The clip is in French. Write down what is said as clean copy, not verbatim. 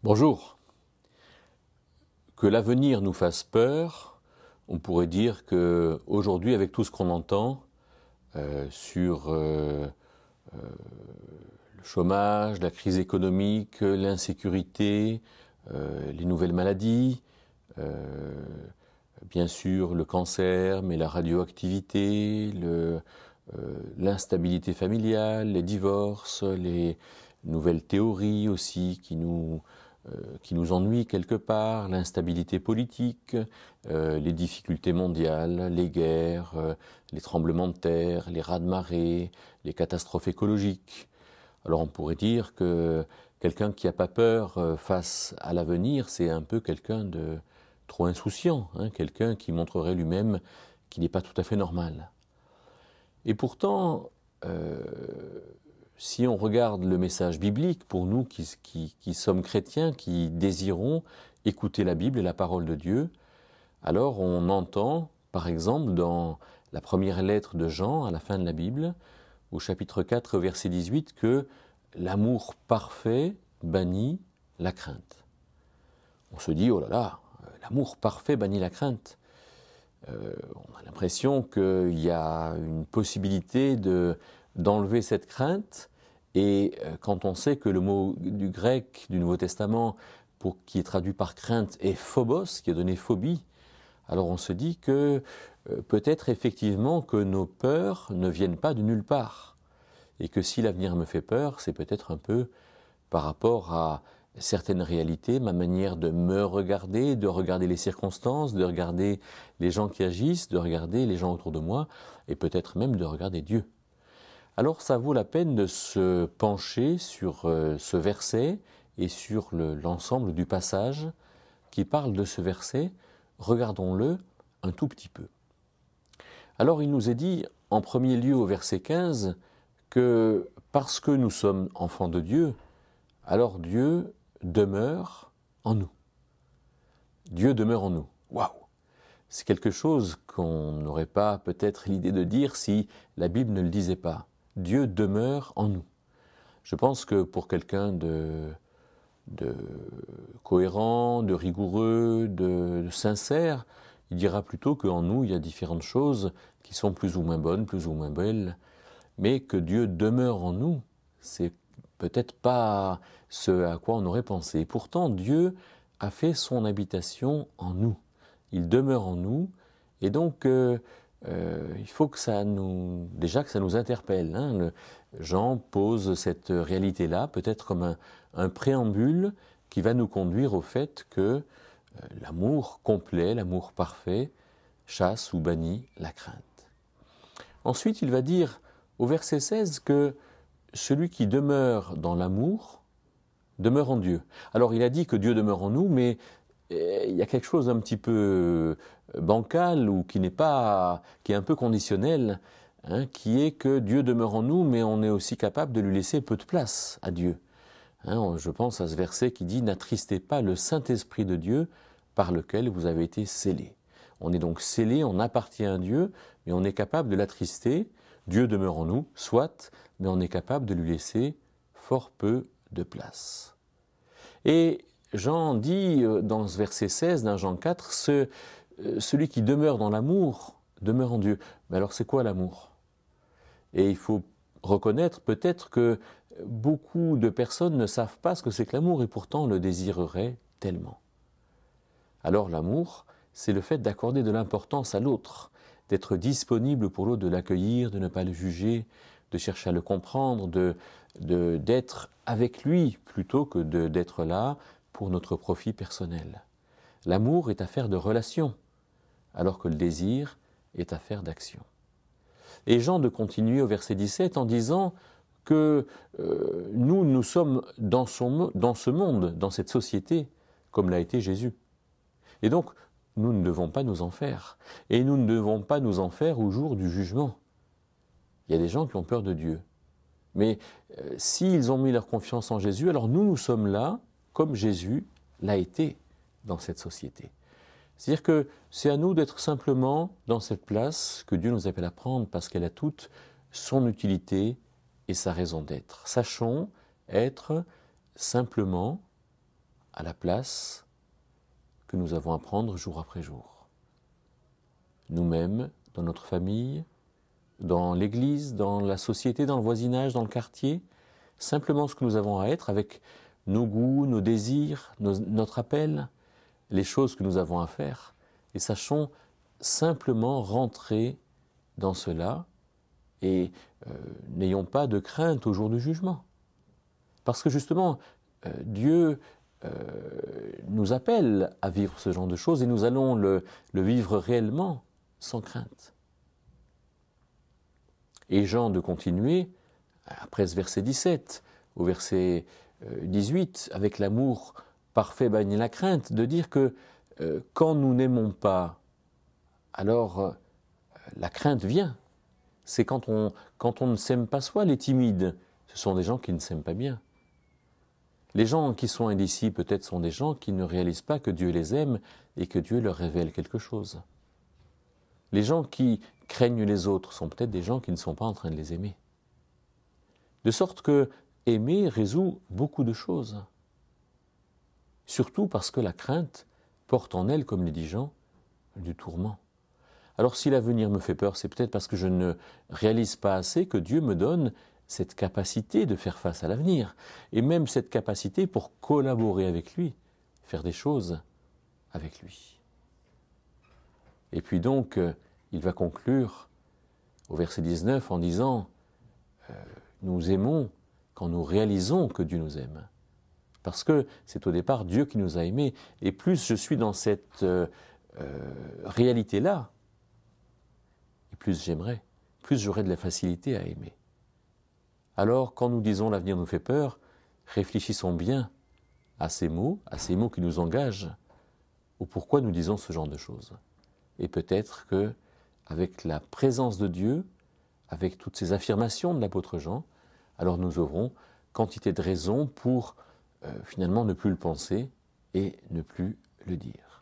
Bonjour. Que l'avenir nous fasse peur, on pourrait dire qu'aujourd'hui, avec tout ce qu'on entend sur le chômage, la crise économique, l'insécurité, les nouvelles maladies, bien sûr le cancer, mais la radioactivité, l'instabilité familiale, les divorces, les nouvelles théories aussi qui nous ennuient quelque part, l'instabilité politique, les difficultés mondiales, les guerres, les tremblements de terre, les raz-de-marée, les catastrophes écologiques. Alors on pourrait dire que quelqu'un qui n'a pas peur face à l'avenir, c'est un peu quelqu'un de trop insouciant, quelqu'un qui montrerait lui-même qu'il n'est pas tout à fait normal. Et pourtant, si on regarde le message biblique, pour nous qui sommes chrétiens, qui désirons écouter la Bible et la parole de Dieu, alors on entend, par exemple, dans la première lettre de Jean, à la fin de la Bible, au chapitre 4, verset 18, que l'amour parfait bannit la crainte. On se dit, oh là là, l'amour parfait bannit la crainte. On a l'impression qu'il y a une possibilité d'enlever cette crainte, et quand on sait que le mot du grec du Nouveau Testament qui est traduit par crainte est phobos, qui est donné phobie, alors on se dit que peut-être effectivement que nos peurs ne viennent pas de nulle part, et que si l'avenir me fait peur, c'est peut-être un peu par rapport à certaines réalités, ma manière de me regarder, de regarder les circonstances, de regarder les gens qui agissent, de regarder les gens autour de moi, et peut-être même de regarder Dieu. Alors ça vaut la peine de se pencher sur ce verset et sur l'ensemble du passage qui parle de ce verset. Regardons-le un tout petit peu. Alors il nous est dit en premier lieu au verset 15 que parce que nous sommes enfants de Dieu, alors Dieu demeure en nous. Dieu demeure en nous. Waouh! C'est quelque chose qu'on n'aurait pas peut-être l'idée de dire si la Bible ne le disait pas. Dieu demeure en nous. Je pense que pour quelqu'un de cohérent, de rigoureux, de sincère, il dira plutôt qu'en nous, il y a différentes choses qui sont plus ou moins bonnes, plus ou moins belles, mais que Dieu demeure en nous, c'est peut-être pas ce à quoi on aurait pensé. Et pourtant, Dieu a fait son habitation en nous. Il demeure en nous, et donc il faut que ça nous interpelle. Jean pose cette réalité-là, peut-être comme un préambule qui va nous conduire au fait que l'amour complet, l'amour parfait, chasse ou bannit la crainte. Ensuite, il va dire au verset 16 que celui qui demeure dans l'amour demeure en Dieu. Alors il a dit que Dieu demeure en nous, mais il y a quelque chose d'un petit peu bancal ou qui est un peu conditionnel, qui est que Dieu demeure en nous, mais on est aussi capable de lui laisser peu de place à Dieu. Je pense à ce verset qui dit « N'attristez pas le Saint-Esprit de Dieu par lequel vous avez été scellés ». On est donc scellés, on appartient à Dieu, mais on est capable de l'attrister. Dieu demeure en nous, soit, mais on est capable de lui laisser fort peu de place. Et Jean dit dans ce verset 16 d'un Jean 4, celui qui demeure dans l'amour demeure en Dieu. Mais alors c'est quoi l'amour? Et il faut reconnaître peut-être que beaucoup de personnes ne savent pas ce que c'est que l'amour et pourtant le désireraient tellement. Alors l'amour, c'est le fait d'accorder de l'importance à l'autre, d'être disponible pour l'autre, de l'accueillir, de ne pas le juger, de chercher à le comprendre, d'être avec lui plutôt que d'être là pour notre profit personnel. L'amour est affaire de relation, alors que le désir est affaire d'action. Et Jean de continuer au verset 17 en disant que nous sommes dans ce monde, dans cette société, comme l'a été Jésus. Et donc, nous ne devons pas nous en faire. Et nous ne devons pas nous en faire au jour du jugement. Il y a des gens qui ont peur de Dieu. Mais s'ils ont mis leur confiance en Jésus, alors nous sommes là comme Jésus l'a été dans cette société. C'est-à-dire que c'est à nous d'être simplement dans cette place que Dieu nous appelle à prendre parce qu'elle a toute son utilité et sa raison d'être. Sachons être simplement à la place que nous avons à prendre jour après jour. Nous-mêmes, dans notre famille, dans l'Église, dans la société, dans le voisinage, dans le quartier, simplement ce que nous avons à être avec nos goûts, nos désirs, notre appel, les choses que nous avons à faire, et sachons simplement rentrer dans cela et n'ayons pas de crainte au jour du jugement. Parce que justement, Dieu nous appelle à vivre ce genre de choses et nous allons le vivre réellement sans crainte. Et Jean de continuer, après ce verset 17, au verset 18, avec l'amour parfait bannit la crainte, de dire que quand nous n'aimons pas, alors la crainte vient. C'est quand on ne s'aime pas soi, les timides, ce sont des gens qui ne s'aiment pas bien. Les gens qui sont indécis peut-être sont des gens qui ne réalisent pas que Dieu les aime et que Dieu leur révèle quelque chose. Les gens qui craignent les autres sont peut-être des gens qui ne sont pas en train de les aimer. De sorte que aimer résout beaucoup de choses. Surtout parce que la crainte porte en elle, comme le dit Jean, du tourment. Alors si l'avenir me fait peur, c'est peut-être parce que je ne réalise pas assez que Dieu me donne cette capacité de faire face à l'avenir, et même cette capacité pour collaborer avec lui, faire des choses avec lui. Et puis donc, il va conclure au verset 19 en disant « Nous aimons quand nous réalisons que Dieu nous aime ». Parce que c'est au départ Dieu qui nous a aimés, et plus je suis dans cette réalité-là, et plus j'aimerai, plus j'aurai de la facilité à aimer. Alors, quand nous disons l'avenir nous fait peur, réfléchissons bien à ces mots qui nous engagent, au pourquoi nous disons ce genre de choses. Et peut-être que, avec la présence de Dieu, avec toutes ces affirmations de l'apôtre Jean, alors nous aurons quantité de raisons pour finalement ne plus le penser et ne plus le dire.